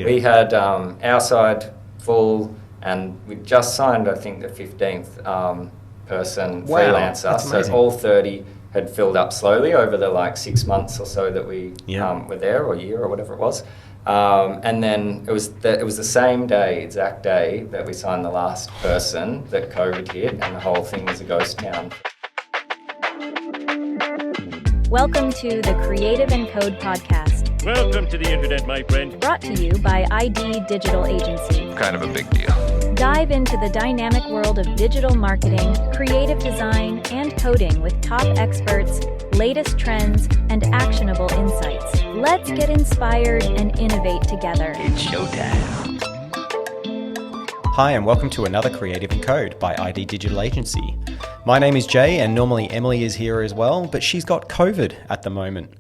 We had our side full, and we just signed, I think, the 15th person freelancer. So all 30 had filled up slowly over the 6 months or so that we were there, or a year or whatever it was. And then it was the same day, exact day, that we signed the last person that COVID hit, and the whole thing was a ghost town. Welcome to the Creative and Code podcast. Welcome to the internet, my friend. Brought to you by ID Digital Agency. Kind of a big deal. Dive into the dynamic world of digital marketing, creative design, and coding with top experts, latest trends, and actionable insights. Let's get inspired and innovate together. It's showtime. Hi, and welcome to another Creative and Code by ID Digital Agency. My name is Jay, and normally Emily is here as well, but she's got COVID at the moment.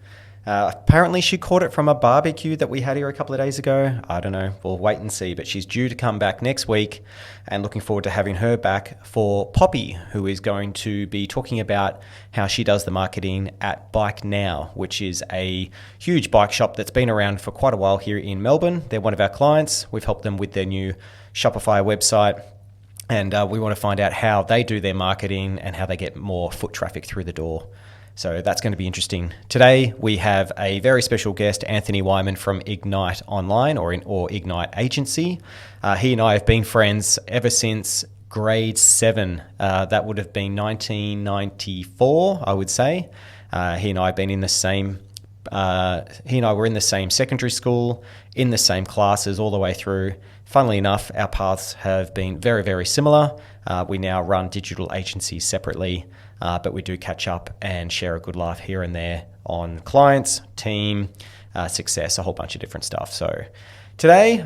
Apparently she caught it from a barbecue that we had here a couple of days ago. I don't know, we'll wait and see, but she's due to come back next week, and looking forward to having her back for Poppy, who is going to be talking about how she does the marketing at Bike Now, which is a huge bike shop that's been around for quite a while here in Melbourne. They're one of our clients. We've helped them with their new Shopify website, and we want to find out how they do their marketing and how they get more foot traffic through the door. So that's going to be interesting. Today, we have a very special guest, Anthony Wymond from Ignite Online or Ignite Agency. He and I have been friends ever since grade 7. That would have been 1994, I would say. He and I have been in the same. He and I were in the same secondary school, in the same classes all the way through. Funnily enough, our paths have been very, very similar. We now run digital agencies separately, but we do catch up and share a good laugh here and there on clients, team, success, a whole bunch of different stuff. So today,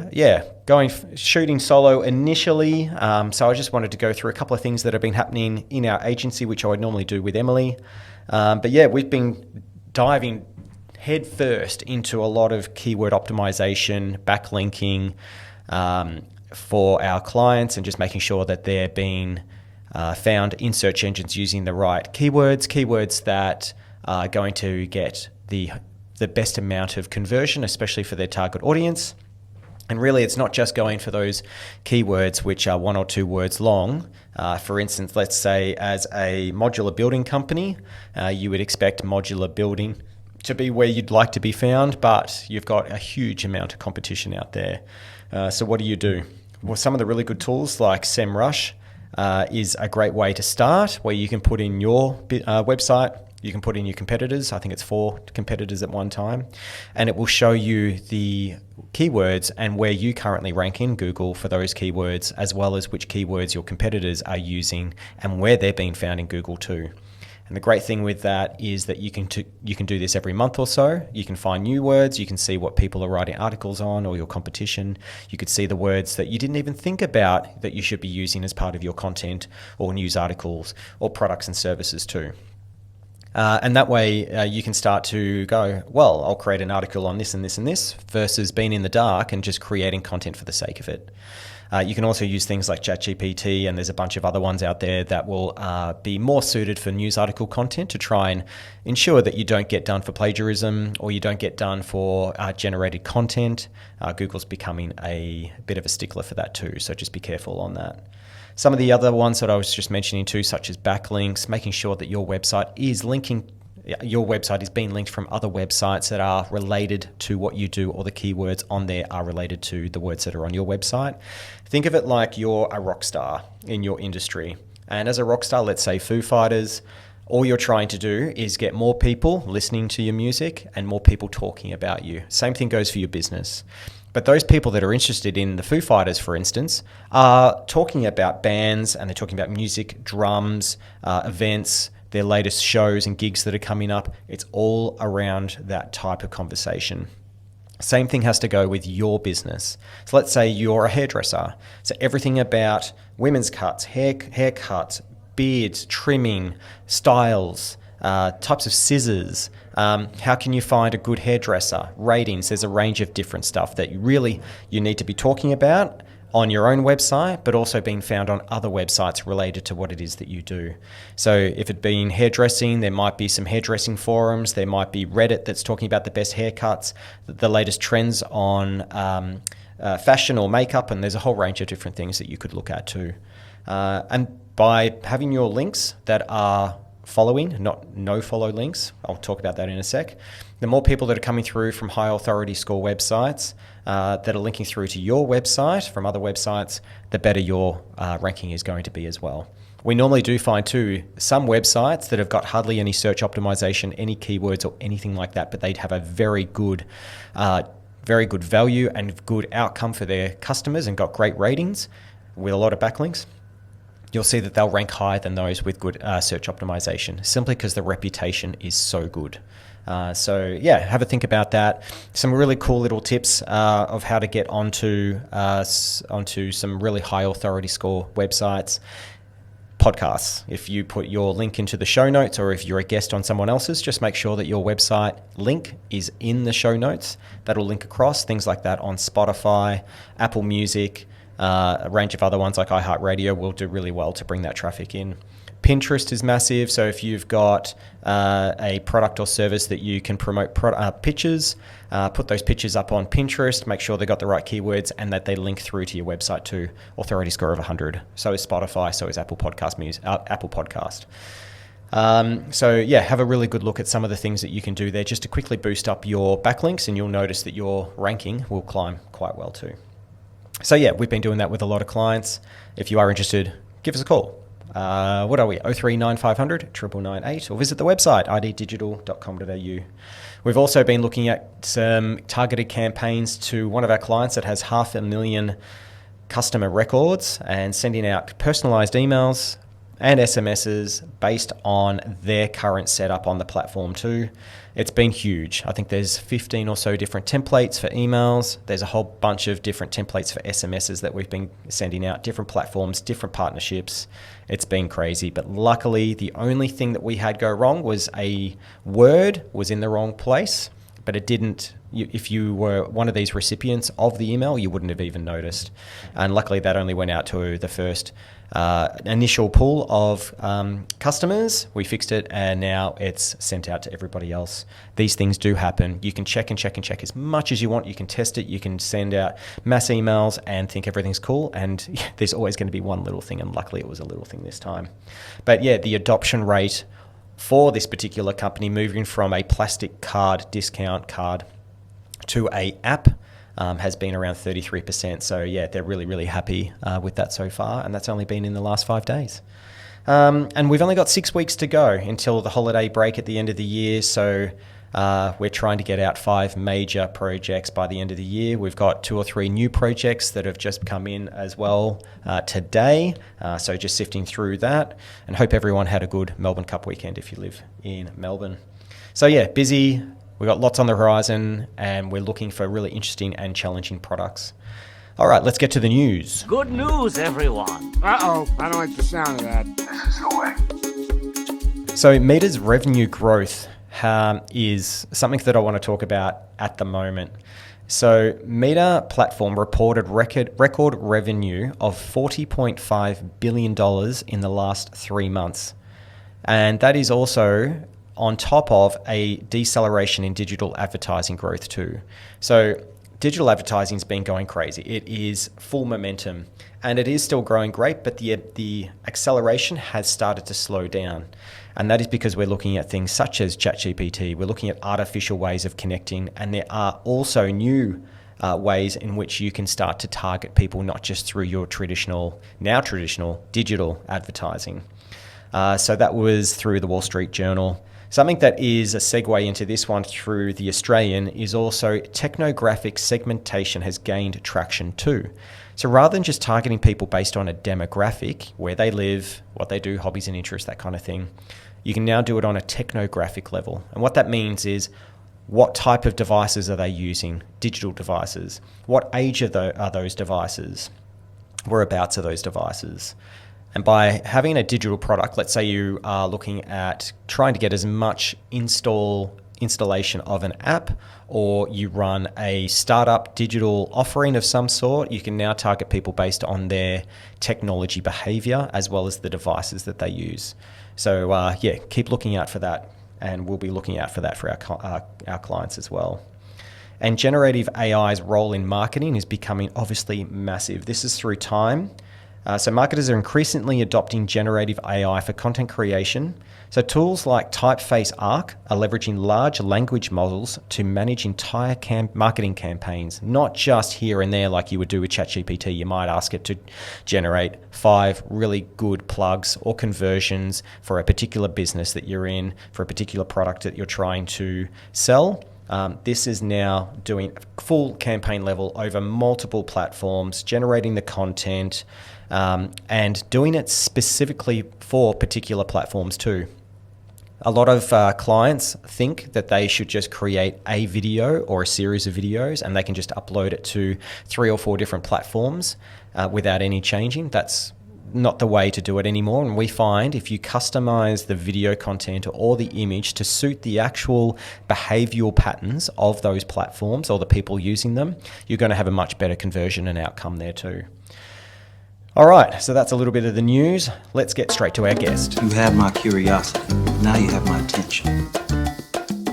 shooting solo initially. So I just wanted to go through a couple of things that have been happening in our agency, which I would normally do with Emily. We've been diving head first into a lot of keyword optimization, backlinking, for our clients, and just making sure that they're being found in search engines using the right keywords that are going to get the best amount of conversion, especially for their target audience. And really, it's not just going for those keywords which are 1 or 2 words long. For instance, let's say as a modular building company, you would expect modular building to be where you'd like to be found, but you've got a huge amount of competition out there. So what do? Well, some of the really good tools like SEMrush is a great way to start, where you can put in your website, you can put in your competitors. I think it's 4 competitors at one time, and it will show you the keywords and where you currently rank in Google for those keywords, as well as which keywords your competitors are using and where they're being found in Google too. And the great thing with that is that you can do this every month or so. You can find new words. You can see what people are writing articles on, or your competition. You could see the words that you didn't even think about that you should be using as part of your content or news articles or products and services too. And that way you can start to go, well, I'll create an article on this and this and this, versus being in the dark and just creating content for the sake of it. You can also use things like ChatGPT, and there's a bunch of other ones out there that will be more suited for news article content to try and ensure that you don't get done for plagiarism, or you don't get done for generated content. Google's becoming a bit of a stickler for that too, so just be careful on that. Some of the other ones that I was just mentioning too, such as backlinks, making sure that your website is being linked from other websites that are related to what you do, or the keywords on there are related to the words that are on your website. Think of it like you're a rock star in your industry. And as a rock star, let's say Foo Fighters, all you're trying to do is get more people listening to your music and more people talking about you. Same thing goes for your business. But those people that are interested in the Foo Fighters, for instance, are talking about bands, and they're talking about music, drums, events, their latest shows and gigs that are coming up. It's all around that type of conversation. Same thing has to go with your business. So let's say you're a hairdresser. So everything about women's cuts, haircuts, beards, trimming, styles, types of scissors. How can you find a good hairdresser? Ratings. There's a range of different stuff that you need to be talking about on your own website, but also being found on other websites related to what it is that you do. So if it being hairdressing, there might be some hairdressing forums. There might be Reddit that's talking about the best haircuts, the latest trends on fashion or makeup, and there's a whole range of different things that you could look at too. And by having your links that are following, not no-follow links, I'll talk about that in a sec, the more people that are coming through from high authority score websites that are linking through to your website from other websites, the better your ranking is going to be as well. We normally do find too some websites that have got hardly any search optimization, any keywords or anything like that, but they'd have a very good value and good outcome for their customers and got great ratings with a lot of backlinks. You'll see that they'll rank higher than those with good search optimization, simply because the reputation is so good. So yeah, have a think about that. Some really cool little tips of how to get onto some really high authority score websites. Podcasts. If you put your link into the show notes, or if you're a guest on someone else's, just make sure that your website link is in the show notes. That'll link across, things like that on Spotify, Apple Music, a range of other ones like iHeartRadio will do really well to bring that traffic in. Pinterest is massive. So if you've got a product or service that you can promote pictures, put those pictures up on Pinterest, make sure they got the right keywords and that they link through to your website too. Authority score of 100. So is Spotify, so is Apple Podcast. So yeah, have a really good look at some of the things that you can do there just to quickly boost up your backlinks, and you'll notice that your ranking will climb quite well too. So yeah, we've been doing that with a lot of clients. If you are interested, give us a call. What are we? 039500 99998, or visit the website iddigital.com.au. We've also been looking at some targeted campaigns to one of our clients that has 500,000 customer records and sending out personalized emails and SMSs based on their current setup on the platform too. It's been huge. I think there's 15 or so different templates for emails. There's a whole bunch of different templates for SMSs that we've been sending out, different platforms, different partnerships. It's been crazy. But luckily, the only thing that we had go wrong was a word was in the wrong place, but it didn't. If you were one of these recipients of the email, you wouldn't have even noticed. And luckily, that only went out to the first initial pool of customers. We fixed it, and now it's sent out to everybody else. These things do happen. You can check and check and check as much as you want. You can test it. You can send out mass emails and think everything's cool, and there's always going to be one little thing, and luckily it was a little thing this time. But yeah, the adoption rate for this particular company, moving from a plastic card, discount card, to a app, has been around 33%. So yeah, they're really, really happy with that so far. And that's only been in the last 5 days. And we've only got 6 weeks to go until the holiday break at the end of the year. So we're trying to get out 5 major projects by the end of the year. We've got 2 or 3 new projects that have just come in as well today. So just sifting through that, and hope everyone had a good Melbourne Cup weekend if you live in Melbourne. So yeah, busy. We've got lots on the horizon, and we're looking for really interesting and challenging products. All right, let's get to the news. Good news, everyone. Uh-oh, I don't like the sound of that. This is the way. So Meta's revenue growth is something that I want to talk about at the moment. So Meta platform reported record revenue of $40.5 billion in the last 3 months. And that is also on top of a deceleration in digital advertising growth too. So digital advertising's been going crazy. It is full momentum, and it is still growing great, but the acceleration has started to slow down. And that is because we're looking at things such as ChatGPT. We're looking at artificial ways of connecting, and there are also new ways in which you can start to target people, not just through your traditional digital advertising. So that was through the Wall Street Journal. Something that is a segue into this one through The Australian is also technographic segmentation has gained traction too. So rather than just targeting people based on a demographic, where they live, what they do, hobbies and interests, that kind of thing, you can now do it on a technographic level. And what that means is, what type of devices are they using? Digital devices. What age are those devices? Whereabouts are those devices? And by having a digital product, let's say you are looking at trying to get as much installation of an app, or you run a startup digital offering of some sort, you can now target people based on their technology behavior as well as the devices that they use. So keep looking out for that, and we'll be looking out for that for our clients as well. And generative AI's role in marketing is becoming obviously massive. This is through time. So marketers are increasingly adopting generative AI for content creation. So tools like Typeface Arc are leveraging large language models to manage entire marketing campaigns, not just here and there like you would do with ChatGPT. You might ask it to generate 5 really good plugs or conversions for a particular business that you're in, for a particular product that you're trying to sell. This is now doing full campaign level over multiple platforms, generating the content, and doing it specifically for particular platforms too. A lot of clients think that they should just create a video or a series of videos and they can just upload it to 3 or 4 different platforms without any changing. That's not the way to do it anymore. And we find if you customize the video content or the image to suit the actual behavioral patterns of those platforms or the people using them, you're going to have a much better conversion and outcome there too. All right, so that's a little bit of the news. Let's get straight to our guest. You had my curiosity. Now you have my attention.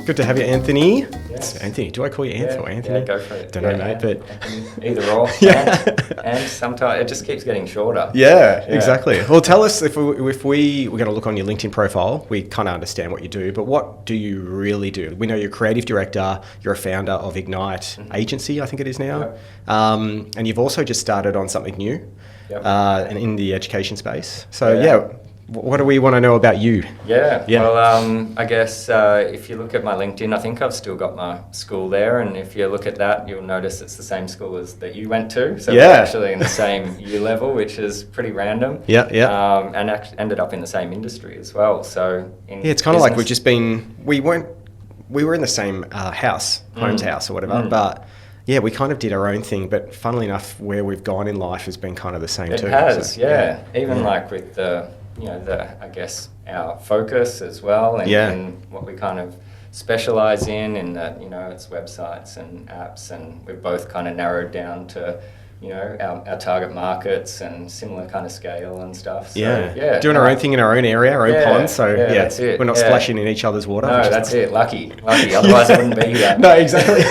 Good to have you, Anthony. Yes. Anthony, do I call you Anthony or Anthony? Yeah, go for it. Don't know, mate, but either or. Yeah. And sometimes it just keeps getting shorter. Yeah, exactly. Well, tell us if we're going to look on your LinkedIn profile, we kind of understand what you do, but what do you really do? We know you're a creative director, you're a founder of Ignite Agency, I think it is now, Yep. And you've also just started on something new. Yep. And in the education space. So what do we want to know about you? Yeah. Yeah. Well, I guess if you look at my LinkedIn, I think I've still got my school there, and if you look at that, you'll notice it's the same school as that you went to. So we're actually in the same year level, which is pretty random. Yeah. And ended up in the same industry as well. So It's kind of like we've just been. We were in the same house, Holmes house or whatever, but. Yeah, we kind of did our own thing, but funnily enough, where we've gone in life has been kind of the same too. It has, so, yeah. Even like with I guess our focus as well, and what we kind of specialize in that, it's websites and apps, and we've both kind of narrowed down to, our target markets and similar kind of scale and stuff. So, doing our own thing in our own area, our own pond. So that's it. We're not splashing in each other's water. No, that's it. Lucky. Otherwise, I wouldn't be here. No, exactly.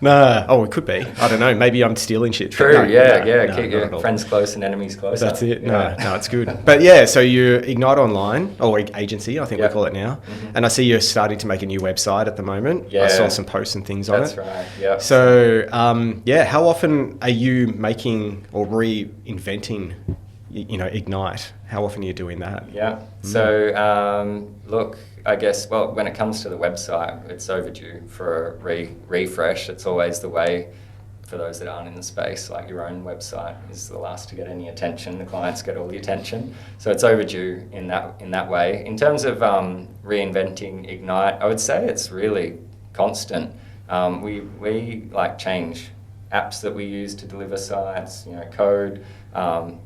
No. Oh, it could be. I don't know. Maybe I'm stealing shit. True. No, keep your friends close and enemies close. That's it. No, it's good. But so you Ignite Online or agency, I think we call it now. Mm-hmm. And I see you're starting to make a new website at the moment. Yeah. I saw some posts and things on it. That's right. Yeah. So how often are you making or reinventing, Ignite? How often are you doing that? Yeah. So look, I guess, when it comes to the website, it's overdue for a refresh. It's always the way for those that aren't in the space. Like your own website is the last to get any attention. The clients get all the attention. So it's overdue in that way. In terms of reinventing Ignite, I would say it's really constant. We change apps that we use to deliver sites, code,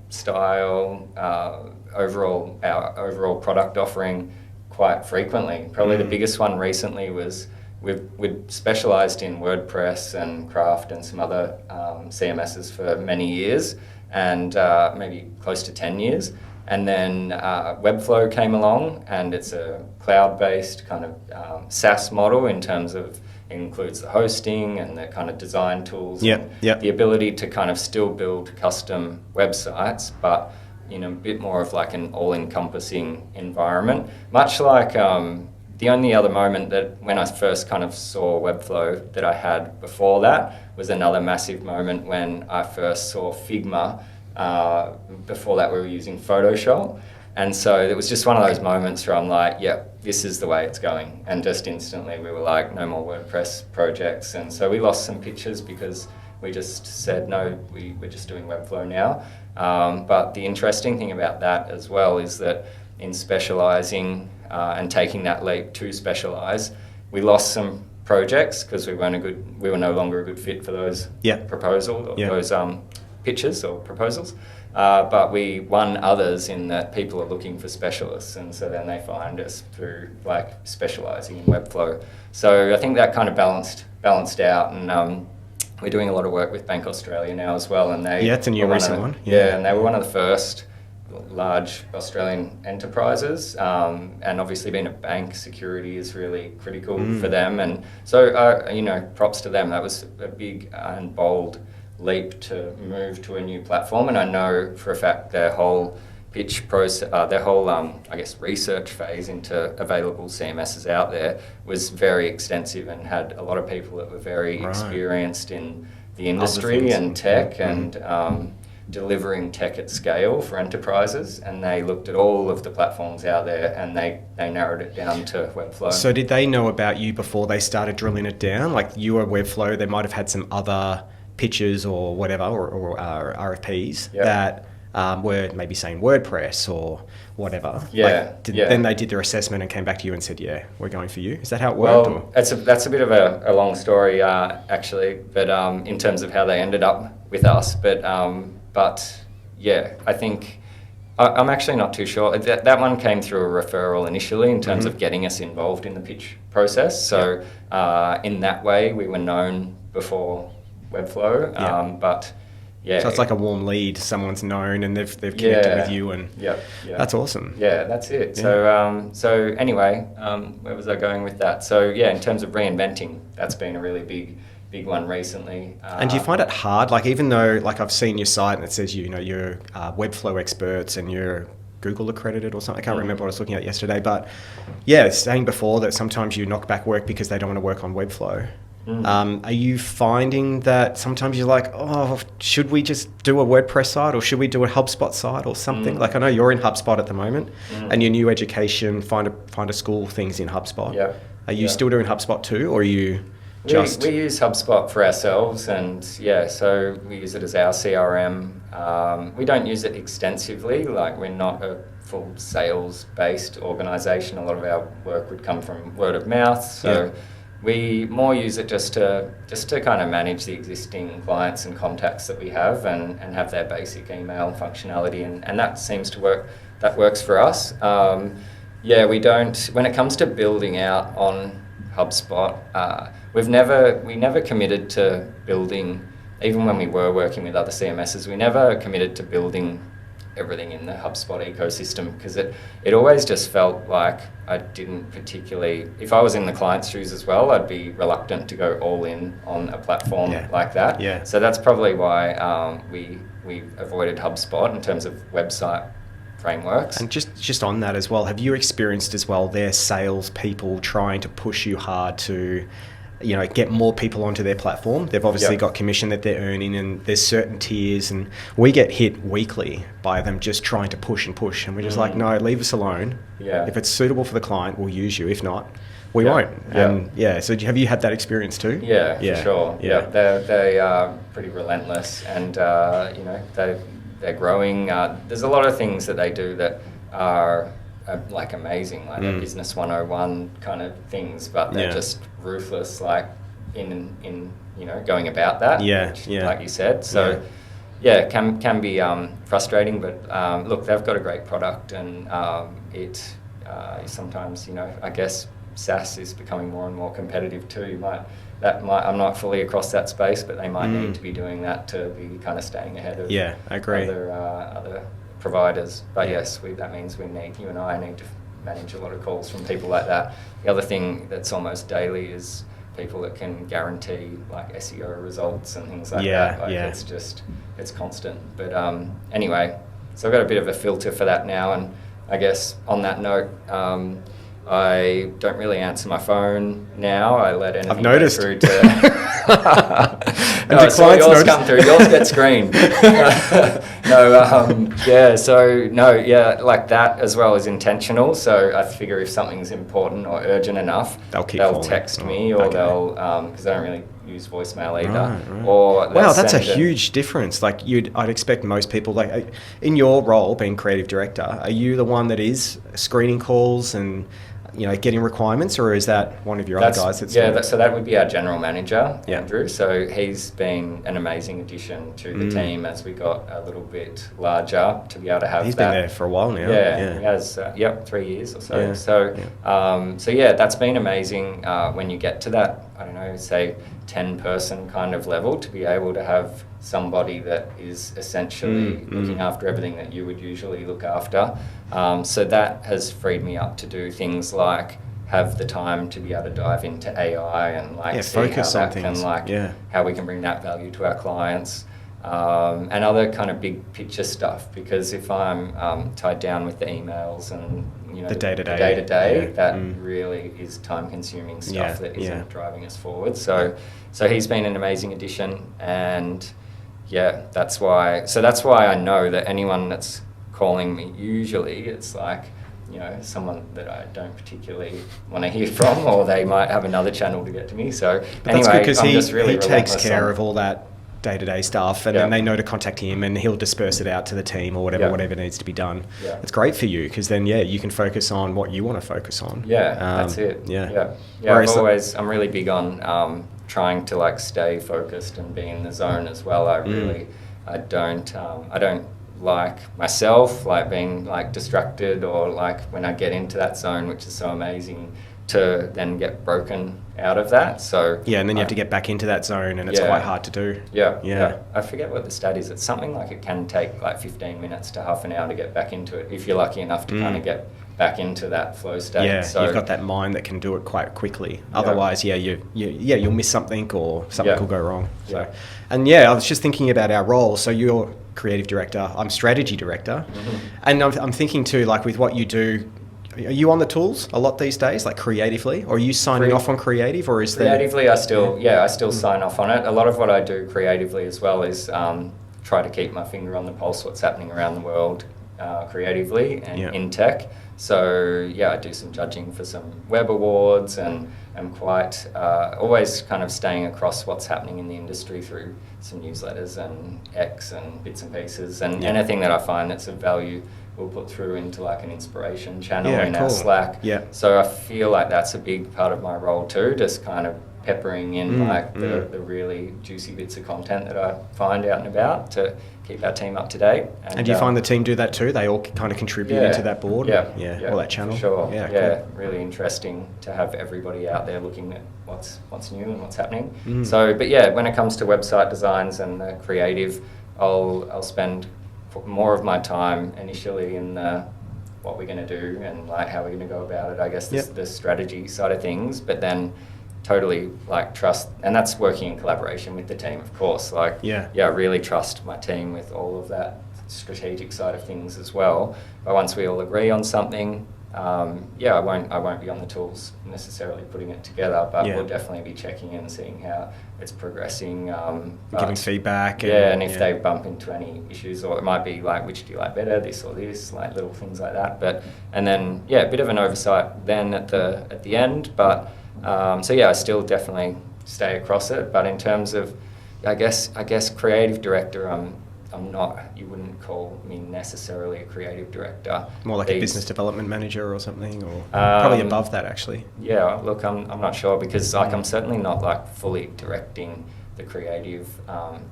style, our overall product offering quite frequently. Probably the biggest one recently was we've specialised in WordPress and Craft and some other CMSs for many years, and maybe close to 10 years. And then Webflow came along, and it's a cloud-based kind of SaaS model in terms of it includes the hosting and the kind of design tools, the ability to kind of still build custom websites, but in a bit more of like an all-encompassing environment. Much like the only other moment that when I first kind of saw Webflow that I had before that was another massive moment when I first saw Figma. Before that we were using Photoshop. And so it was just one of those moments where I'm like, this is the way it's going. And just instantly we were like, no more WordPress projects. And so we lost some pictures because we just said, no, we're just doing Webflow now. But the interesting thing about that as well is that in specialising and taking that leap to specialise, we lost some projects because we were no longer a good fit for those proposals or those pitches or proposals. But we won others in that people are looking for specialists, and so then they find us through specialising in Webflow. So I think that kind of balanced out, and we're doing a lot of work with Bank Australia now as well, and they it's a new recent one. And they were one of the first large Australian enterprises, and obviously being a bank, security is really critical for them. And so, props to them. That was a big and bold leap to move to a new platform. And I know for a fact their whole pitch process, their whole, research phase into available CMSs out there was very extensive and had a lot of people that were very experienced in the industry and tech and delivering tech at scale for enterprises. And they looked at all of the platforms out there and they narrowed it down to Webflow. So did they know about you before they started drilling it down? Like you were Webflow, they might have had some other pitches or whatever, or RFPs that were maybe saying WordPress or whatever. Then they did their assessment and came back to you and said, yeah, we're going for you. Is that how it worked? Well, that's a bit of a long story, actually, but in terms of how they ended up with us. But yeah, I think I'm actually not too sure. That one came through a referral initially in terms of getting us involved in the pitch process. So in that way, we were known before Webflow, but yeah. So it's like a warm lead. Someone's known and they've connected with you, and that's awesome. Yeah, that's it. Yeah. So anyway, where was I going with that? So yeah, in terms of reinventing, that's been a really big one recently. And do you find it hard? Like even though I've seen your site and it says you're Webflow experts and you're Google accredited or something. I can't remember what I was looking at yesterday, but yeah, saying before that sometimes you knock back work because they don't want to work on Webflow. Are you finding that sometimes you're like, oh, should we just do a WordPress site or should we do a HubSpot site or something? Like I know you're in HubSpot at the moment and your new education, find a school things in HubSpot. Yeah. Are you still doing HubSpot too, or are you just... We use HubSpot for ourselves, and so we use it as our CRM. We don't use it extensively, like we're not a full sales-based organisation. A lot of our work would come from word of mouth, so we more use it just to kind of manage the existing clients and contacts that we have and have their basic email functionality, and that seems to work. That works for us. We don't, when it comes to building out on HubSpot, we never committed to building, even when we were working with other CMSs, we never committed to building everything in the HubSpot ecosystem, because it always just felt like I didn't particularly, if I was in the client's shoes as well, I'd be reluctant to go all in on a platform like that. Yeah. So that's probably why we avoided HubSpot in terms of website frameworks. And just on that as well, have you experienced as well their sales people trying to push you hard to get more people onto their platform? They've obviously got commission that they're earning, and there's certain tiers, and we get hit weekly by them just trying to push, and we're just like, no, leave us alone. Yeah. If it's suitable for the client, we'll use you. If not, we won't. And so have you had that experience too? Yeah, for sure. Yeah. They are pretty relentless, and they're growing. There's a lot of things that they do that are like amazing, like they're business 101 kind of things, but they're just ruthless, like in going about that. Like you said. So can be frustrating, but look, they've got a great product, and it sometimes I guess SaaS is becoming more and more competitive too. I'm not fully across that space, but they might need to be doing that to be kind of staying ahead of I agree. Other providers. But yes, that means you and I need to manage a lot of calls from people like that. The other thing that's almost daily is people that can guarantee like SEO results and things like that. It's constant. But anyway, so I've got a bit of a filter for that now, and I guess on that note, I don't really answer my phone now. I let anything go through to... I saw yours come through. Yours gets screened. Like that as well is intentional. So I figure if something's important or urgent enough, they'll text me, or they'll, because I don't really use voicemail either. Right. Or wow, that's a huge difference. Like I'd expect most people, like in your role being creative director, are you the one that is screening calls and getting requirements, or is that one of your other guys? So that would be our general manager, Andrew. So he's been an amazing addition to the team as we got a little bit larger to be able to have He's been there for a while now. He has, 3 years or so. That's been amazing when you get to that I don't know, say 10-person kind of level, to be able to have somebody that is essentially looking after everything that you would usually look after. So that has freed me up to do things like have the time to be able to dive into AI and like see focus how on that things. can like how we can bring that value to our clients. And other kind of big picture stuff, because if I'm tied down with the emails and the day-to-day, that really is time-consuming stuff that isn't driving us forward. So he's been an amazing addition, and that's why I know that anyone that's calling me, usually it's like, someone that I don't particularly want to hear from, or they might have another channel to get to me. So but anyway, that's good, because he takes care on of all that day-to-day stuff, and then they know to contact him, and he'll disperse it out to the team or whatever needs to be done. It's great for you, because then you can focus on what you want to focus on. That's it. I'm really big on trying to like stay focused and be in the zone as well. I don't like myself like being like distracted, or like when I get into that zone, which is so amazing, to then get broken out of that. So and then you have to get back into that zone, and it's quite hard to do. I forget what the stat is. It's something like it can take like 15 minutes to half an hour to get back into it, if you're lucky enough to kind of get back into that flow state. So you've got that mind that can do it quite quickly. Otherwise, you'll miss something, or something could go wrong. So, and I was just thinking about our role. So you're creative director, I'm strategy director, and I'm thinking too, like with what you do, are you on the tools a lot these days, like creatively, or are you signing off on creative, or is creatively I still sign off on it. A lot of what I do creatively as well is try to keep my finger on the pulse, what's happening around the world creatively and in tech. So I do some judging for some web awards, and I'm quite always kind of staying across what's happening in the industry through some newsletters and X and bits and pieces, and anything that I find that's of value we'll put through into like an inspiration channel in our Slack. So I feel like that's a big part of my role too, just kind of peppering in the really juicy bits of content that I find out and about to keep our team up to date. And do you find the team do that too? They all kind of contribute into that board? All that channel? For sure. Cool. Really interesting to have everybody out there looking at what's new and what's happening. So, but when it comes to website designs and the creative, I'll spend more of my time initially in what we're going to do and like how we're going to go about it, I guess, the strategy side of things, but then totally like trust, and that's working in collaboration with the team, of course, like really trust my team with all of that strategic side of things as well. But once we all agree on something, I won't be on the tools necessarily putting it together, but we'll definitely be checking in and seeing how it's progressing, giving feedback, and if they bump into any issues, or it might be like, which do you like better, this or this, like little things like that. But and then a bit of an oversight then at the end, but I still definitely stay across it. But in terms of I guess creative director, I'm not, you wouldn't call me necessarily a creative director. More like a business development manager or something, or probably above that actually. Look, I'm not sure, because like I'm certainly not like fully directing the creative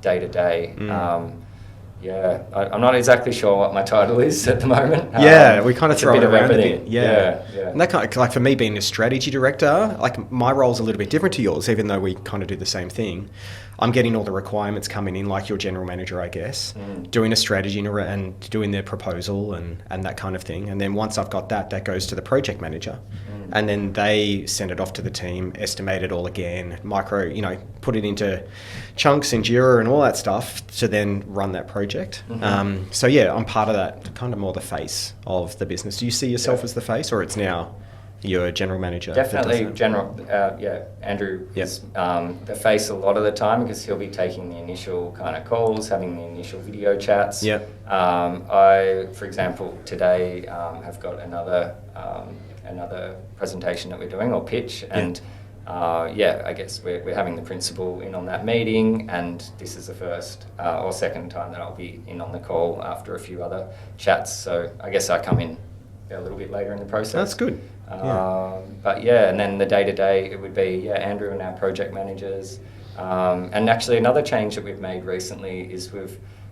day to day. I'm not exactly sure what my title is at the moment. We kind of throw it around a bit. And that kind of, like for me being a strategy director, like my role's a little bit different to yours, even though we kind of do the same thing. I'm getting all the requirements coming in, like your general manager, I guess, doing a strategy and doing the proposal and that kind of thing. And then once I've got that goes to the project manager. And then they send it off to the team, estimate it all again, put it into chunks in Jira and all that stuff to then run that project. I'm part of that, kind of more the face of the business. Do you see yourself as the face, or it's now your general manager? Definitely Andrew is the face a lot of the time, because he'll be taking the initial kind of calls, having the initial video chats. I, for example, today have got another presentation that we're doing, or pitch, and I guess we're having the principal in on that meeting, and this is the first or second time that I'll be in on the call after a few other chats. So I guess I come in a little bit later in the process. That's good. And then the day-to-day, it would be Andrew and our project managers. And actually another change that we've made recently is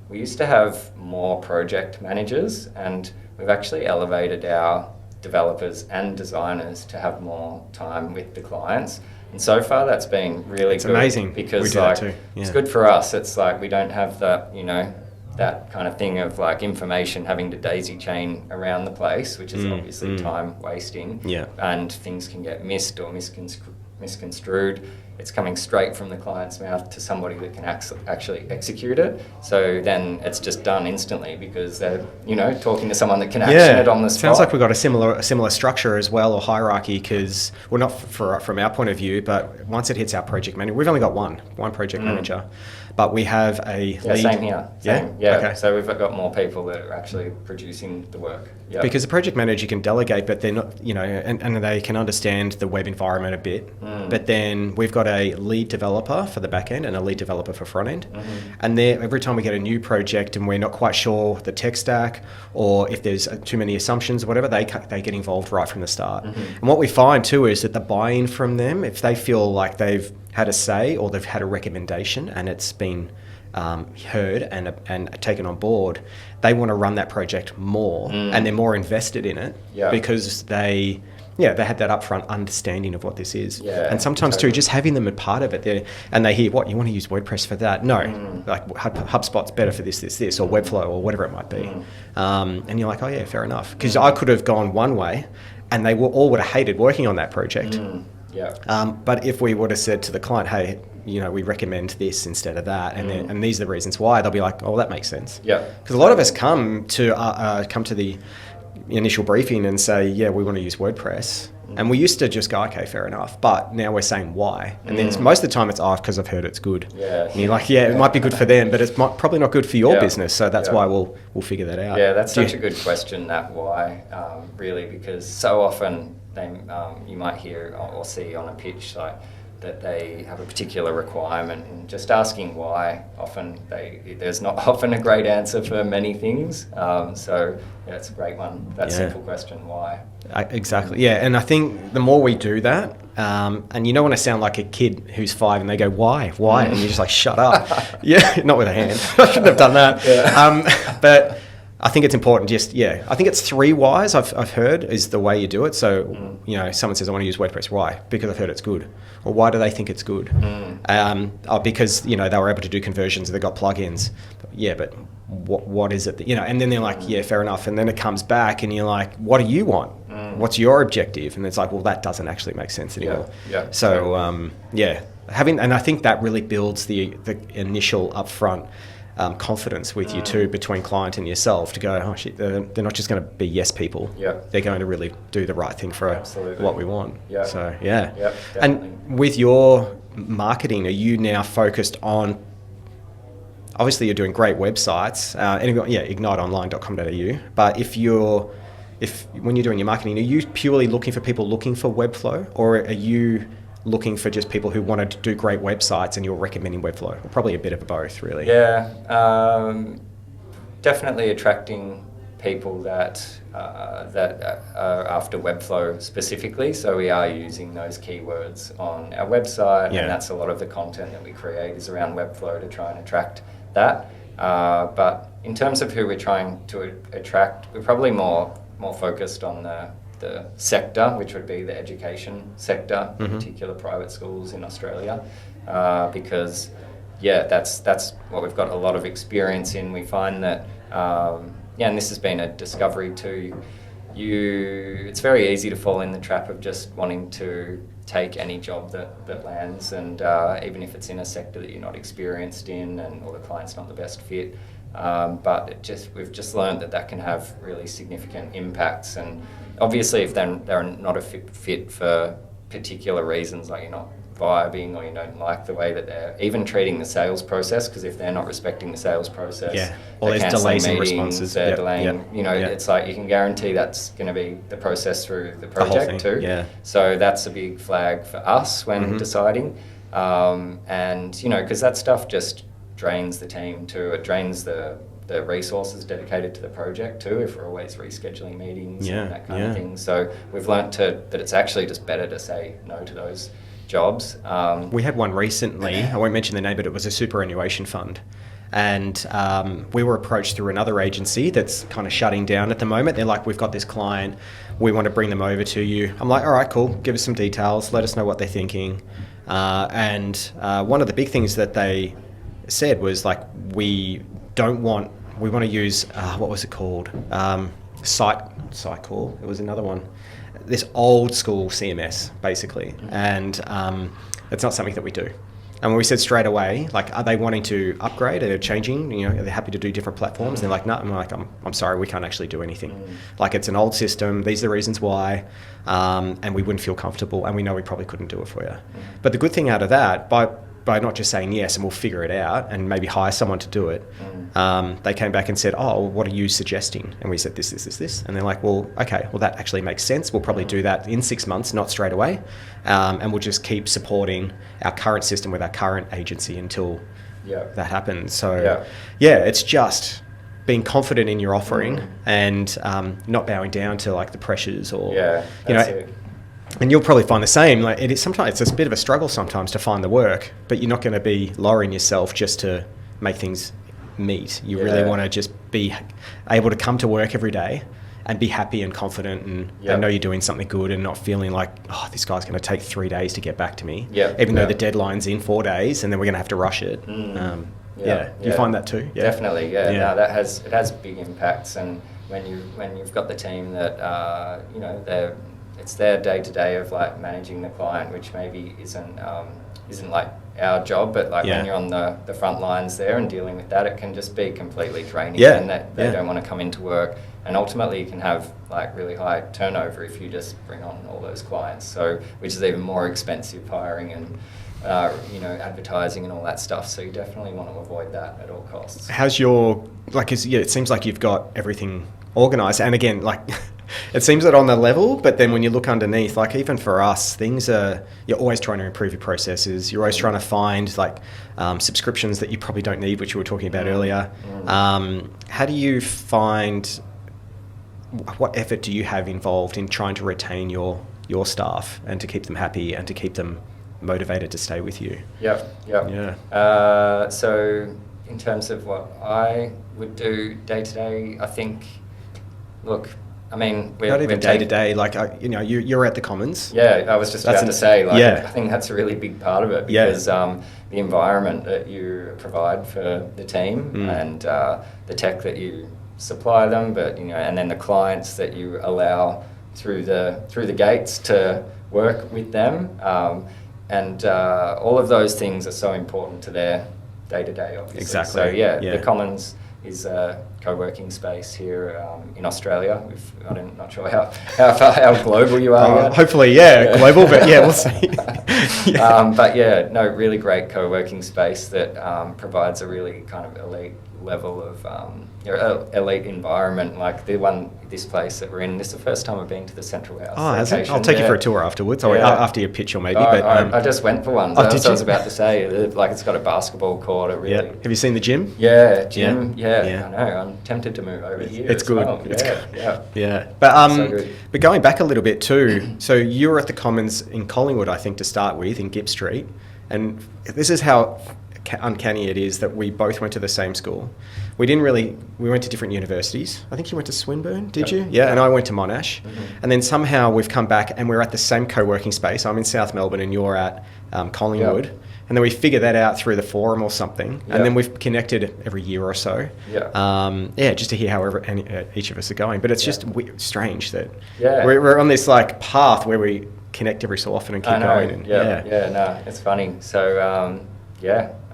we used to have more project managers, and we've actually elevated our developers and designers to have more time with the clients. And so far, that's been really good. It's amazing. Because we do that too. Yeah. It's good for us. It's like we don't have that, that kind of thing of like information having to daisy chain around the place, which is obviously time wasting. Yeah. And things can get missed or misconstrued. It's coming straight from the client's mouth to somebody that can actually execute it. So then it's just done instantly because they're, talking to someone that can action it on the spot. Sounds like we've got a similar structure as well, or hierarchy, because, well, not from our point of view, but once it hits our project manager, we've only got one project manager, but we have a lead. Same here. Yeah? Okay. So we've got more people that are actually producing the work. Yep. Because the project manager can delegate, but they're not, and they can understand the web environment a bit. But then we've got a lead developer for the back end and a lead developer for front end. And every time we get a new project and we're not quite sure the tech stack, or if there's too many assumptions or whatever, they get involved right from the start. And what we find too is that the buy-in from them, if they feel like they've had a say or they've had a recommendation and it's been heard and taken on board, they want to run that project more and they're more invested in it because they had that upfront understanding of what this is. And sometimes too, just having them a part of it, and they hear, what, you want to use WordPress for that? No, like HubSpot's better for this, or Webflow, or whatever it might be. And you're like, oh yeah, fair enough. Because I could have gone one way and they all would have hated working on that project. But if we would have said to the client, hey, we recommend this instead of that, and these are the reasons why, they'll be like, oh, that makes sense. Because a lot of us come to the initial briefing and say, yeah, we want to use WordPress. And we used to just go, okay, fair enough. But now we're saying why. And then most of the time it's, because I've heard it's good. And you're like, it might be good for them, but it's probably not good for your business. So that's why we'll figure that out. Yeah, that's such a good question, that why, really, because so often you might hear or see on a pitch like that they have a particular requirement, and just asking why, there's not often a great answer for many things. So it's a great one, that simple question, why. Exactly, yeah. And I think the more we do that, and you don't want to sound like a kid who's 5 and they go, why? And you're just like, shut up. Not with a hand. I shouldn't have done that. But I think it's important. I think it's 3 whys I've heard is the way you do it. So, someone says, I want to use WordPress. Why? Because I've heard it's good. Or why do they think it's good? Because, they were able to do conversions, they got plugins. But what is it? And then they're like, yeah, fair enough. And then it comes back and you're like, what do you want? What's your objective? And it's like, well, that doesn't actually make sense anymore. So, and I think that really builds the initial upfront confidence with you too, between client and yourself, to go, oh shit, they're not just going to be yes people. They're going to really do the right thing for what we want. So and with your marketing, are you now focused on, obviously you're doing great websites, igniteonline.com.au, but when you're doing your marketing, are you purely looking for people looking for Webflow, or are you looking for just people who want to do great websites and you're recommending Webflow? Or probably a bit of both, really. Definitely attracting people that are after Webflow specifically. So we are using those keywords on our website, and that's a lot of the content that we create is around Webflow to try and attract that. But in terms of who we're trying to attract, we're probably more focused on the sector, which would be the education sector, in particular private schools in Australia, because that's what we've got a lot of experience in. We find that, and this has been a discovery too, it's very easy to fall in the trap of just wanting to take any job that lands, and even if it's in a sector that you're not experienced in or the client's not the best fit. But we've just learned that can have really significant impacts, and obviously if they're not a fit for particular reasons, like you're not vibing or you don't like the way that they're even treating the sales process, because if they're not respecting the sales process, or there's delays in meetings, responses, they're delaying, it's like you can guarantee that's going to be the process through the project too. So that's a big flag for us when deciding, and because that stuff just drains the team too. It drains the resources dedicated to the project too, if we're always rescheduling meetings and that kind of thing. So we've learnt that it's actually just better to say no to those jobs. We had one recently, I won't mention the name, but it was a superannuation fund. And we were approached through another agency that's kind of shutting down at the moment. They're like, we've got this client, we want to bring them over to you. I'm like, all right, cool, give us some details, let us know what they're thinking. And one of the big things that they said was like, we want to use, what was it called? Sitecore, it was another one. This old school CMS, basically. And it's not something that we do. And when we said straight away, like, are they wanting to upgrade? Are they changing? You know, are they happy to do different platforms? And they're like, no. I'm like, I'm sorry, we can't actually do anything. Like, it's an old system. These are the reasons why. And we wouldn't feel comfortable. And we know we probably couldn't do it for you. But the good thing out of that, by not just saying yes and we'll figure it out and maybe hire someone to do it, they came back and said, oh, well, what are you suggesting? And we said this. And they're like, well, okay, well, that actually makes sense. We'll probably do that in 6 months, not straight away. And we'll just keep supporting our current system with our current agency until that happens. So, it's just being confident in your offering and not bowing down to like the pressures or, you know. And you'll probably find the same. Like sometimes it's a bit of a struggle sometimes to find the work, but you're not going to be lowering yourself just to make things meet. You really want to just be able to come to work every day and be happy and confident and know you're doing something good and not feeling like, oh, this guy's going to take 3 days to get back to me, even though the deadline's in 4 days and then we're going to have to rush it. Do you find that too? Definitely. No, it has big impacts. And when you've got the team that you know, it's their day-to-day of like managing the client, which maybe isn't like our job, but like when you're on the front lines there and dealing with that, it can just be completely draining and that they don't want to come into work. And ultimately you can have like really high turnover if you just bring on all those clients. So, which is even more expensive hiring and, you know, advertising and all that stuff. So you definitely want to avoid that at all costs. How's your, like, it seems like you've got everything organised. And again, like, it seems that on the level, but then when you look underneath, like even for us, you're always trying to improve your processes. You're always trying to find like subscriptions that you probably don't need, which you were talking about earlier. How do you find, what effort do you have involved in trying to retain your staff and to keep them happy and to keep them motivated to stay with you? So in terms of what I would do day to day, I think, look, I mean, not even day to day, like, you know, you're at the Commons. Yeah, I was just about to say, like, I think that's a really big part of it because the environment that you provide for the team and the tech that you supply them, but, you know, and then the clients that you allow through the gates to work with them, and all of those things are so important to their day to day, obviously. Exactly. So the Commons is a co-working space here in Australia. I'm not sure how global you are. Hopefully, global, but we'll see. But really great co-working space that provides a really kind of elite level of elite environment, like this place that we're in. This is the first time I've been to the Central House. Oh, has it? I'll take you for a tour afterwards, or after your pitch, or maybe. I just went for one. I was about to say, like, it's got a basketball court. It really. Have you seen the gym? Gym. I know. I'm tempted to move over here. It's good. Well. It's good. Yeah. But so good. But going back a little bit too. So you were at the Commons in Collingwood, I think, to start with, in Gipp Street, and this is how uncanny it is that we both went to the same school. We went to different universities. I think you went to Swinburne, did you? Yeah, and I went to Monash. And then somehow we've come back and we're at the same co-working space. I'm in South Melbourne and you're at Collingwood. And then we figure that out through the forum or something. And then we've connected every year or so. Just to hear how each of us are going. But it's just strange that we're on this like path where we connect every so often and keep going. And, no, it's funny. So,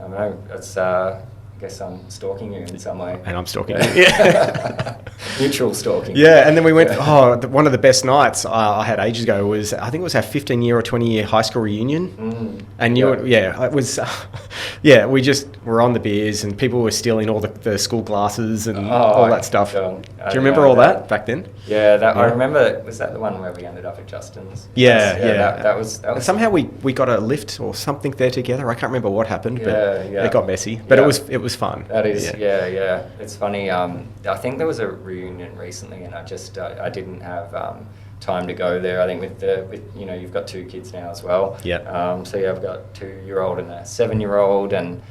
I know. It's, I guess I'm stalking you in some way. And I'm stalking you. Mutual stalking. Yeah, and then we went, one of the best nights I had ages ago was, I think it was our 15-year or 20-year high school reunion. And it was, we just were on the beers and people were stealing all the school glasses and all that stuff. Do you remember all that back then? Yeah, I remember, was that the one where we ended up at Justin's? That was and somehow we got a lift or something there together. I can't remember what happened, but it got messy. But it was fun. That is, It's funny. I think there was a reunion recently, and I didn't have time to go there. I think with you've got 2 kids now as well. Yeah. So I've got 2-year-old and a 7-year-old, and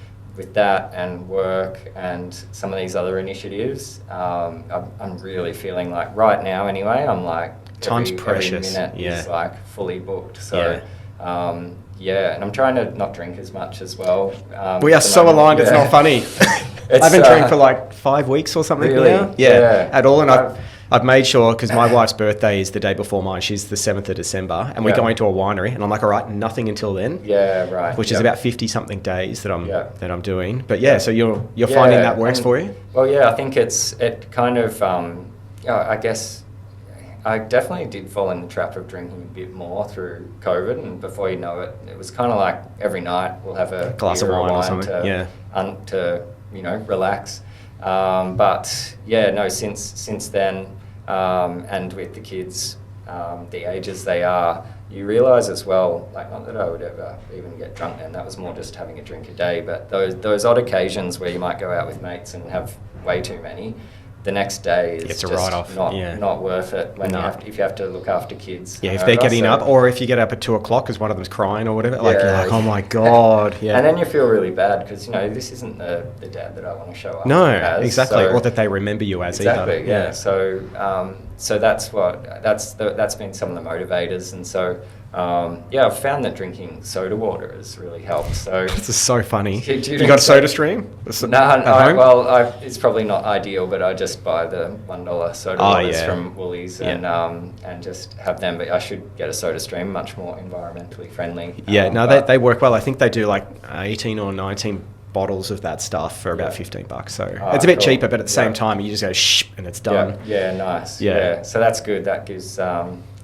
with that and work and some of these other initiatives, I'm really feeling like right now anyway, I'm like time's precious. Every minute is like fully booked. So and I'm trying to not drink as much as well. We are so aligned. It's not funny. I haven't drank for like 5 weeks or something now. At all. And I've made sure, because my wife's birthday is the day before mine. She's the 7th of December, and we're going to a winery, and I'm like, all right, nothing until then. Yeah, right. Which is about 50 something days that I'm doing. But so you're finding that works for you? Well, yeah, I think it kind of I guess I definitely did fall in the trap of drinking a bit more through COVID, and before you know it, it was kind of like every night we'll have a glass of wine or something. To relax. But since then, and with the kids, the ages they are, you realise as well, like, not that I would ever even get drunk then, that was more just having a drink a day, but those odd occasions where you might go out with mates and have way too many, the next day is it's a just write-off. Not worth it when if you have to look after kids. Yeah, if they're getting up, or if you get up at 2 o'clock because one of them's crying or whatever, you're like, oh my God. Yeah. And then you feel really bad because, this isn't the dad that I want to show up as. Exactly. Or that they remember you as either. Exactly, yeah. So that's been some of the motivators. And so, I've found that drinking soda water has really helped. So this is so funny. You got a soda stream? No, it's probably not ideal, but I just buy the $1 soda waters from Woolies and just have them. But I should get a soda stream, much more environmentally friendly. They work well. I think they do like 18 or 19 bottles of that stuff for about $15. So it's a bit cheaper, but at the same time, you just go shh and it's done. Yeah, nice. Yeah. So that's good. That gives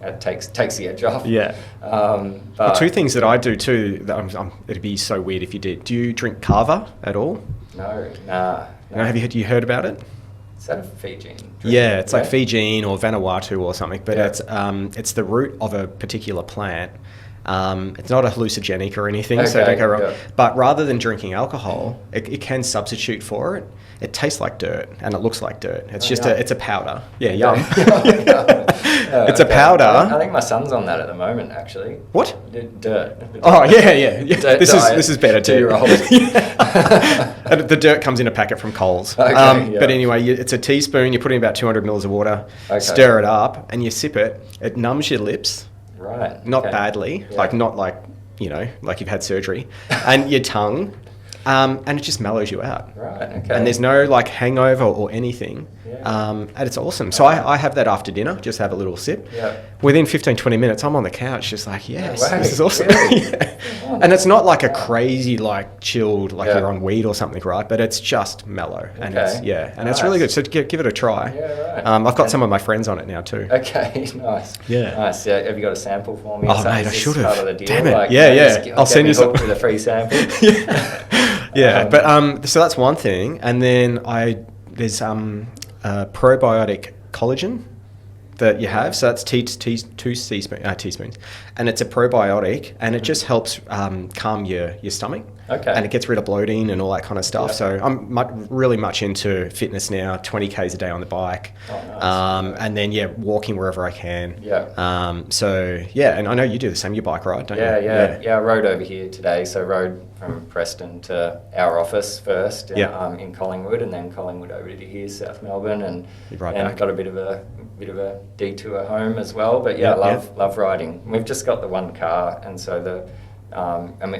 it takes the edge off. Yeah. But two things that I do too. It'd be so weird if you did. Do you drink kava at all? No, nah. Have you heard about it? Is that a Fijian drink? Yeah, it's like Fijian or Vanuatu or something. But it's the root of a particular plant. It's not a hallucinogenic or anything, so don't go wrong. Yeah. But rather than drinking alcohol, it can substitute for it. It tastes like dirt and it looks like dirt. It's it's a powder. Yeah, yum. It's a powder. I think my son's on that at the moment, actually. What? Dirt. Oh, yeah. This is better too. 2-year-old. And the dirt comes in a packet from Coles. But anyway, it's a teaspoon. You put in about 200 mils of water, stir it up, and you sip it. It numbs your lips. Right. Not badly, not like you've had surgery, and your tongue, and it just mellows you out. Right. Okay. And there's no like hangover or anything. And it's awesome. So I have that after dinner, just have a little sip. Yeah. Within 15-20 minutes, I'm on the couch just like, yes, this is awesome. Really? And it's not like a crazy, like chilled, like you're on weed or something, right? But it's just mellow. And it's really good. So give it a try. Yeah, right. I've got some of my friends on it now too. Okay, nice. Yeah. Nice. Yeah, have you got a sample for me? Oh, mate, I should have. Part of the deal? Damn it. Like, I'll send you some. With a free sample. But so that's one thing. And then there's probiotic collagen that you have. So that's two teaspoons. And it's a probiotic, and it just helps calm your stomach. Okay. And it gets rid of bloating and all that kind of stuff. Yeah. So I'm really much into fitness now, 20 Ks a day on the bike. Oh, nice. And then, walking wherever I can. Yeah. And I know you do the same. You bike ride, don't you? Yeah, I rode over here today. So rode from Preston to our office first in Collingwood, and then Collingwood over to here, South Melbourne, and got a bit of a detour home as well. But love riding. We've just got the one car, and so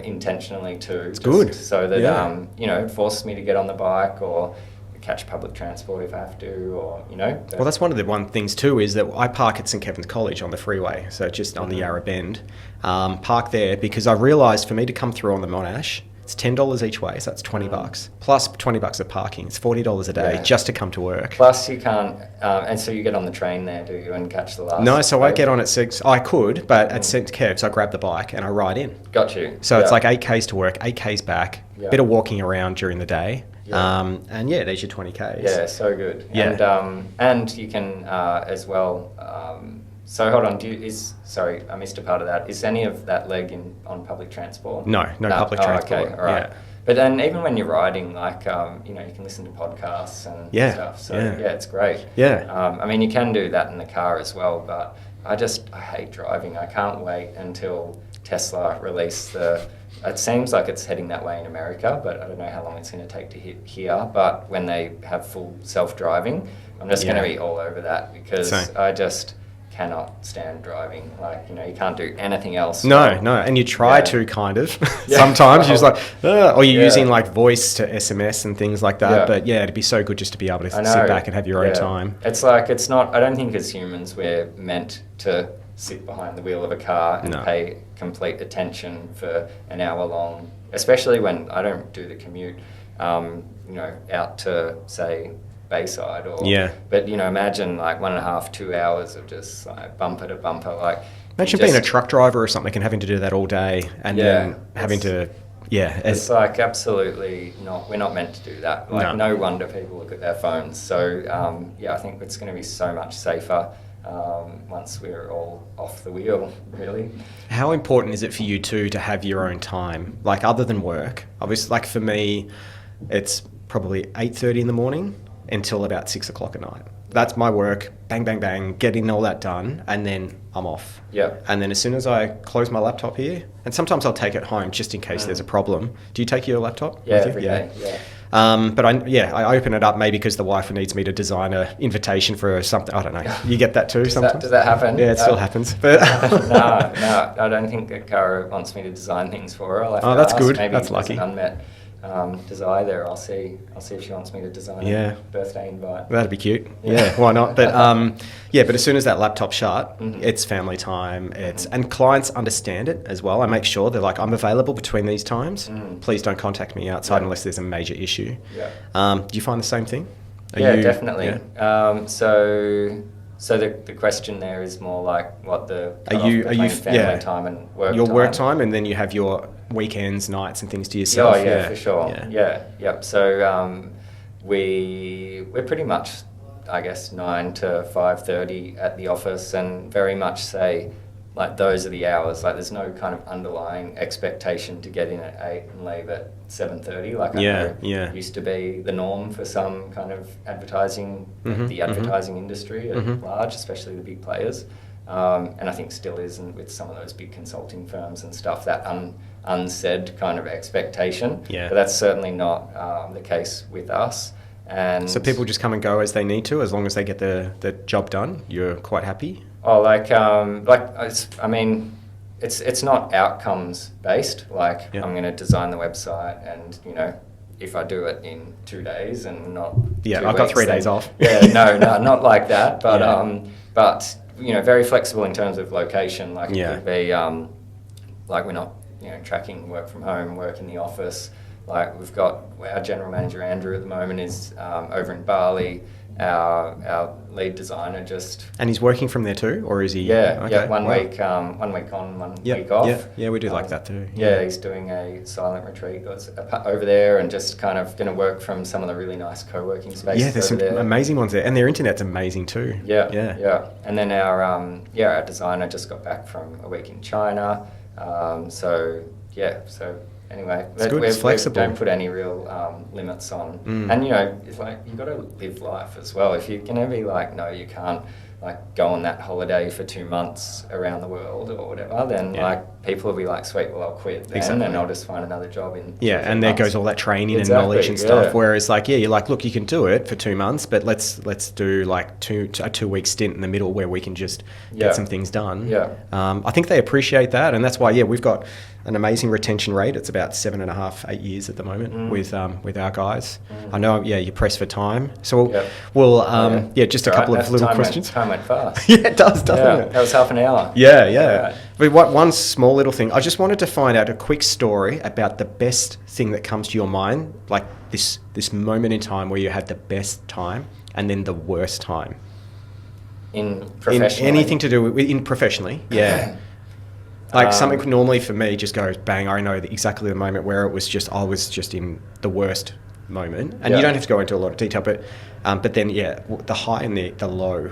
intentionally too. It's good. So that it forces me to get on the bike or catch public transport if I have to, or Well, that's one of the things too, is that I park at St Kevin's College on the freeway, so just on the Yarra Bend. Park there because I realised for me to come through on the Monash, it's $10 each way, so that's $20 plus $20 of parking. It's $40 a day just to come to work. Plus you can't, and so you get on the train there, do you, and catch the last? No, so I get on at 6. I could, but at St Kev's I grab the bike and I ride in. Got you. So it's like 8 Ks to work, 8 Ks back, bit of walking around during the day. Yeah. There's your 20 Ks. Yeah, so good. Yeah. And you can as well. So hold on. I missed a part of that. Is any of that leg on public transport? No public transport. Okay, all right. Yeah. But then even when you're riding, like you can listen to podcasts and stuff. So it's great. Yeah. You can do that in the car as well, but I hate driving. I can't wait until Tesla release the it seems like it's heading that way in America, but I don't know how long it's going to take to hit here. But when they have full self-driving, I'm just going to be all over that, because I just cannot stand driving. Like, you know, you can't do anything else. No, and you try to kind of. Sometimes you're just like, or you're using like voice to SMS and things like that. Yeah. But yeah, it'd be so good just to be able to sit back and have your own time. It's like, it's not, I don't think as humans we're meant to sit behind the wheel of a car and pay complete attention for an hour long, especially when I don't do the commute, you know, out to, say, Bayside but you know, imagine like 1.5, 2 hours of just like bumper to bumper. Like, imagine being a truck driver or something and having to do that all day, and then having to it's like absolutely not, we're not meant to do that. Like, no wonder people look at their phones. So I think it's going to be so much safer once we're all off the wheel, really. How important is it for you too to have your own time, like other than work? Obviously, like for me, it's probably 8:30 in the morning until about 6 o'clock at night. That's my work, bang, bang, bang, getting all that done, and then I'm off. Yeah. And then as soon as I close my laptop here, and sometimes I'll take it home just in case there's a problem. Do you take your laptop? Yeah, every day, yeah. But I open it up maybe because the wife needs me to design an invitation for something. I don't know. You get that too sometimes? Does that happen? Yeah, it still happens. But no, I don't think that Cara wants me to design things for her. I'll have to that's ask. good. Maybe that's lucky. An unmet desire there. I'll see if she wants me to design a birthday invite. That'd be cute. Yeah, why not? But but as soon as that laptop's shut, it's family time. And clients understand it as well. I make sure they're like, I'm available between these times. Please don't contact me outside unless there's a major issue. Yeah. Do you find the same thing? Definitely. Yeah. So the question there is more like what the family time and work your time. Work time, and then you have your weekends, nights, and things to yourself. Oh yeah, for sure. Yep. So we're pretty much, I guess, 9 to 5:30 at the office, and very much say like those are the hours. Like, there's no kind of underlying expectation to get in at 8 and leave at 7:30. Like, I know used to be the norm for some kind of advertising, the advertising industry at large, especially the big players. And I think still is, and with some of those big consulting firms and stuff, that unsaid kind of expectation. Yeah. But that's certainly not the case with us. And so people just come and go as they need to, as long as they get the job done. You're quite happy. Oh, it's not outcomes based. Like, I'm going to design the website, and you know, if I do it in 2 days and not I've got 3 days off. No, not like that. But but you know, very flexible in terms of location. Like, it could be like, we're not tracking work from home, work in the office. Like, we've got our general manager Andrew at the moment is over in Bali. Our lead designer and he's working from there too, or is he? One week on, 1 week off. Yeah, we do like that too. Yeah, he's doing a silent retreat over there, and just kind of going to work from some of the really nice co-working spaces. Yeah, there's some amazing ones there, and their internet's amazing too. Yeah. And then our designer just got back from a week in China. Anyway, it's good. It's flexible. We don't put any real limits on. And it's like, you've got to live life as well. If you're going to be like, no, you can't like go on that holiday for 2 months around the world or whatever, then like people will be like, sweet, well, I'll quit then, and I'll just find another job in. Yeah, and there goes all that training and knowledge and stuff. Whereas like, you're like, look, you can do it for 2 months, but let's do like a 2-week stint in the middle where we can just get some things done. Yeah. I think they appreciate that, and that's why we've got an amazing retention rate. It's about 7.5, 8 years at the moment with our guys. I know, you're pressed for time, so we'll just a couple of little questions. Time went fast. Yeah, it does, doesn't it? That was half an hour. Yeah. But one small little thing, I just wanted to find out a quick story about the best thing that comes to your mind, like this moment in time where you had the best time and then the worst time. In professionally? Anything to do with professionally, yeah. Like something normally for me just goes bang. I know exactly the moment where I was just in the worst moment, and you don't have to go into a lot of detail, but then the high and the low.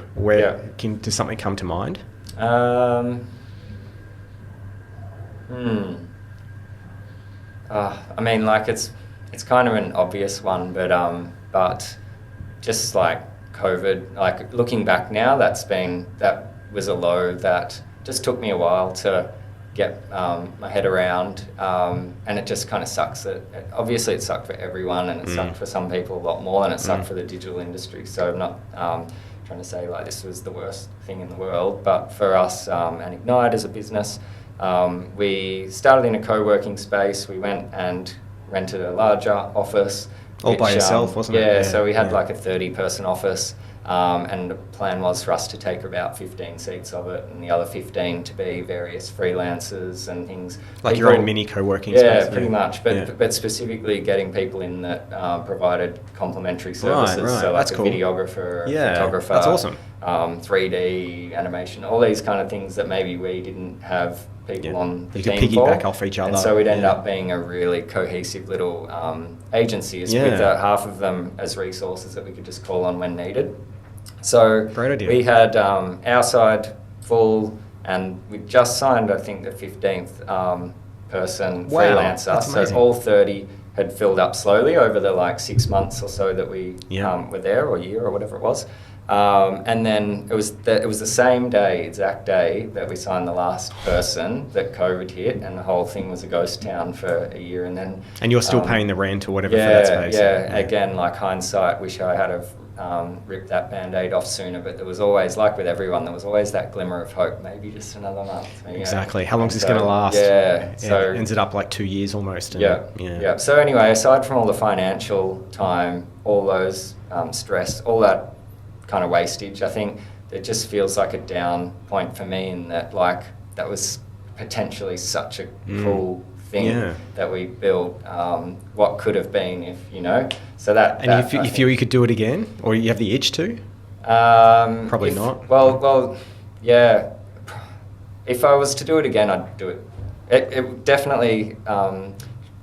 Does something come to mind? I mean, like, it's kind of an obvious one, but just like COVID. Like, looking back now, that was a low that just took me a while to get my head around, and it just kind of sucks. Obviously, it sucked for everyone, and it sucked for some people a lot more than it sucked for the digital industry. So I'm not trying to say like this was the worst thing in the world, but for us and Ignite as a business, we started in a co-working space. We went and rented a larger office. All by yourself, wasn't it? Yeah, so we had like a 30-person office. And the plan was for us to take about 15 seats of it, and the other 15 to be various freelancers and things. Like your own mini co-working space? Yeah, pretty much. But specifically getting people in that provided complimentary services. Right. So like that's a cool. videographer, a photographer. That's awesome. 3D animation, all these kind of things that maybe we didn't have people on the you could team piggyback for. off each other. And so we'd end up being a really cohesive little agency with half of them as resources that we could just call on when needed. So great idea. We had our side full, and we just signed, I think, the 15th person freelancer. That's amazing. So all 30 had filled up slowly over the like 6 months or so that we were there, or a year or whatever it was. And then it was the same day, exact day, that we signed the last person that COVID hit, and the whole thing was a ghost town for a year. And you're still paying the rent or whatever for that space. Yeah. Again, like hindsight, wish I had have ripped that Band-Aid off sooner, but there was always, like with everyone, there was always that glimmer of hope, maybe just another month. Exactly. How long is this going to last? Yeah. So it ended up like 2 years almost. Yeah. So anyway, aside from all the financial time, all those stress, all that kind of wastage, I think it just feels like a down point for me, in that like that was potentially such a cool thing that we built. What could have been if, so that. And you feel you could do it again, or you have the itch to? Probably not. Well, yeah. If I was to do it again, I'd do it. It definitely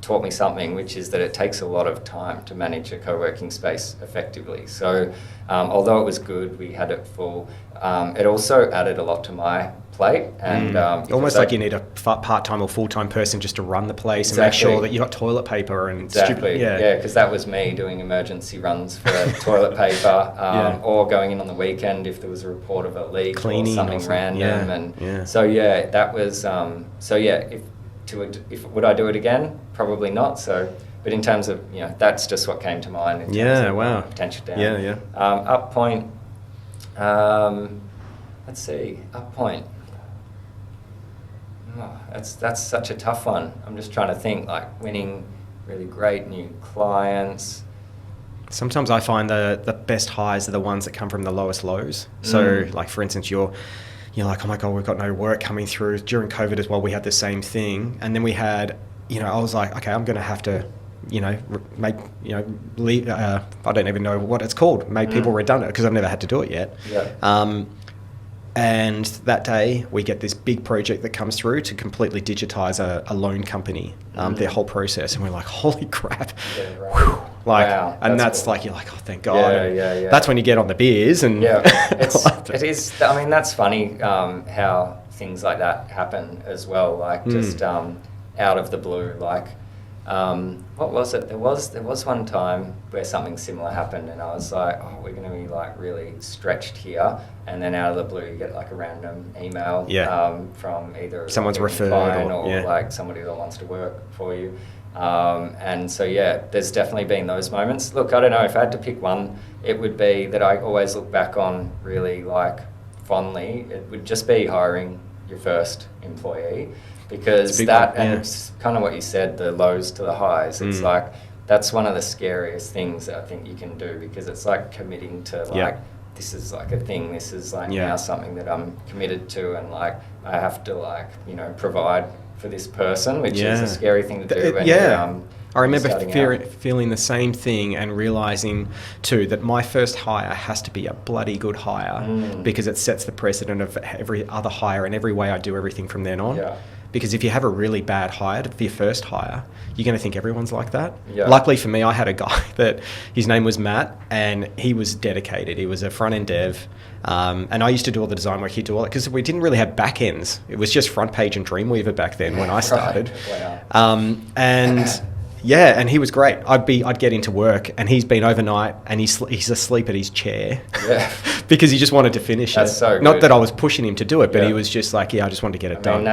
taught me something, which is that it takes a lot of time to manage a co-working space effectively. So although it was good, we had it full, it also added a lot to my plate. And almost like you need a part-time or full-time person just to run the place and make sure that you've got toilet paper and because that was me doing emergency runs for toilet paper, or going in on the weekend if there was a report of a leak, cleaning or something random. That was if would I do it again? Probably not. So, but in terms of that's just what came to mind. In terms of, potential down. Up point. Let's see. Up point. Oh, that's such a tough one. I'm just trying to think. Like winning really great new clients. Sometimes I find the best highs are the ones that come from the lowest lows. So, like for instance, you're like, oh my God, we've got no work coming through. During COVID as well, we had the same thing. And then we had, I was like, okay, I'm going to have to, leave, I don't even know what it's called, make people redundant, because I've never had to do it yet. Yeah. And that day we get this big project that comes through to completely digitize a loan company, their whole process. And we're like, holy crap. Yeah, right. Wow, and that's cool. Like, you're like, oh, thank God. Yeah. That's when you get on the beers and it is. I mean, that's funny how things like that happen as well. Like just out of the blue. Like, what was it? There was one time where something similar happened, and I was like, oh, we're going to be like really stretched here. And then out of the blue, you get like a random email from either someone's referred or like somebody that wants to work for you. And so, there's definitely been those moments. Look, I don't know, if I had to pick one, it would be that I always look back on really like fondly. It would just be hiring your first employee, because and it's kind of what you said, the lows to the highs. It's like, that's one of the scariest things that I think you can do, because it's like committing to like, this is like a thing, this is like now something that I'm committed to, and like I have to like, provide for this person, which is a scary thing to do. When I remember feeling the same thing, and realizing too that my first hire has to be a bloody good hire, because it sets the precedent of every other hire and every way I do everything from then on. Because if you have a really bad hire for your first hire, you're going to think everyone's like that. Luckily for me, I had a guy that his name was Matt, and he was dedicated. He was a front-end dev, and I used to do all the design work. He'd do all it, because we didn't really have back ends. It was just front page and Dreamweaver back then when I started. Wow. And Yeah, and he was great. I'd get into work, and he's been overnight, and he's asleep at his chair. Yeah. Because he just wanted to finish That's it. so good. Not that I was pushing him to do it, but Yeah. he was just like, I just wanted to get it done. I mean,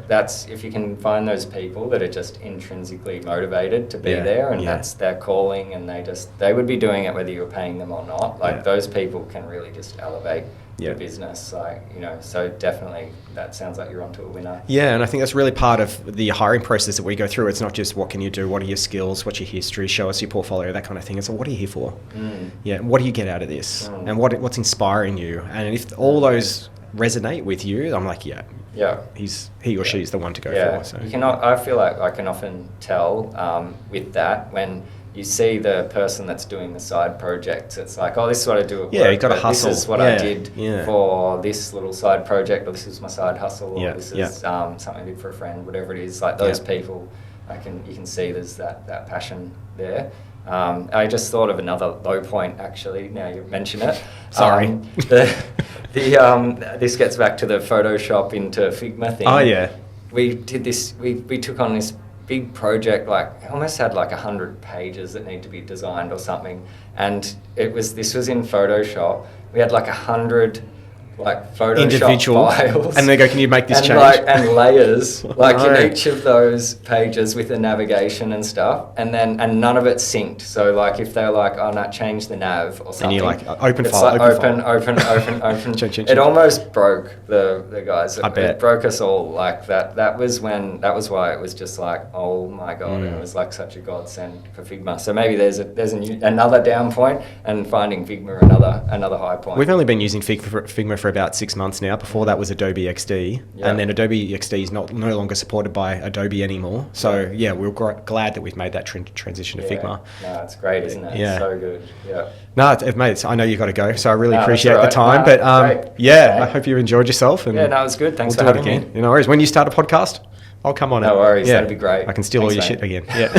that's if you can find those people that are just intrinsically motivated to be there, and that's their calling, and they would be doing it whether you were paying them or not. Like those people can really just elevate the business. Like, so definitely that sounds like you're onto a winner. Yeah, and I think that's really part of the hiring process that we go through. It's not just what can you do, what are your skills, what's your history, show us your portfolio, that kind of thing. It's what are you here for? Yeah, what do you get out of this? And what's inspiring you? And if all those resonate with you, I'm like, he or she's the one to go for. So. I feel like I can often tell with that when you see the person that's doing the side projects, it's like, this is what I do at work. Yeah, you got to hustle. This is what I did for this little side project, or this is my side hustle, or this is something I did for a friend, whatever it is. Like those people, you can see there's that passion there. I just thought of another low point, actually, now you mention it. Sorry. This gets back to the Photoshop into Figma thing. Oh, yeah. We did this, we took on this big project, like almost had like 100 pages that need to be designed or something, and this was in Photoshop. We had like 100 like Photoshop individual files, and they go, can you make this change? And layers in each of those pages with the navigation and stuff, and none of it synced. So like if they're like, no, change the nav or something, and you're like, open it's file, like open. It almost broke the guys. I bet. It broke us all. Like that was why it was just like, oh my god, and it was like such a godsend for Figma. So maybe there's another down point, and finding Figma another high point. We've only been using Figma for about 6 months now. Before that was Adobe XD, and then Adobe XD is no longer supported by Adobe anymore. So we're glad that we've made that transition to Figma. No, it's great, isn't it? Yeah. It's so good. Yeah. No, mate, I know you got to go, so I really appreciate the time. But I hope you enjoyed yourself. And it was good. Thanks for having me. No worries. When you start a podcast, I'll come on. No worries. That'd be great. I can steal all your shit again. Yeah.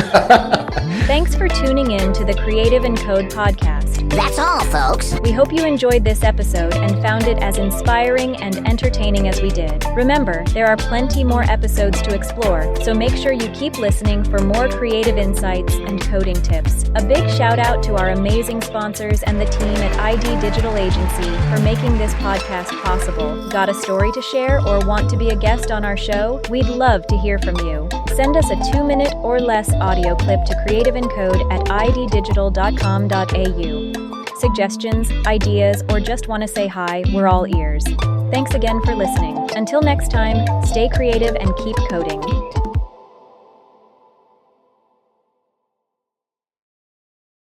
Thanks for tuning in to the Creative and Code podcast. That's all, folks. We hope you enjoyed this episode and found it as inspiring and entertaining as we did. Remember, there are plenty more episodes to explore, so make sure you keep listening for more creative insights and coding tips. A big shout out to our amazing sponsors and the team at ID Digital Agency for making this podcast possible. Got a story to share or want to be a guest on our show? We'd love to hear from you. Send us a 2-minute or less audio clip to creativeandcode@iddigital.com.au. Suggestions, ideas, or just want to say hi, we're all ears. Thanks again for listening. Until next time, stay creative and keep coding.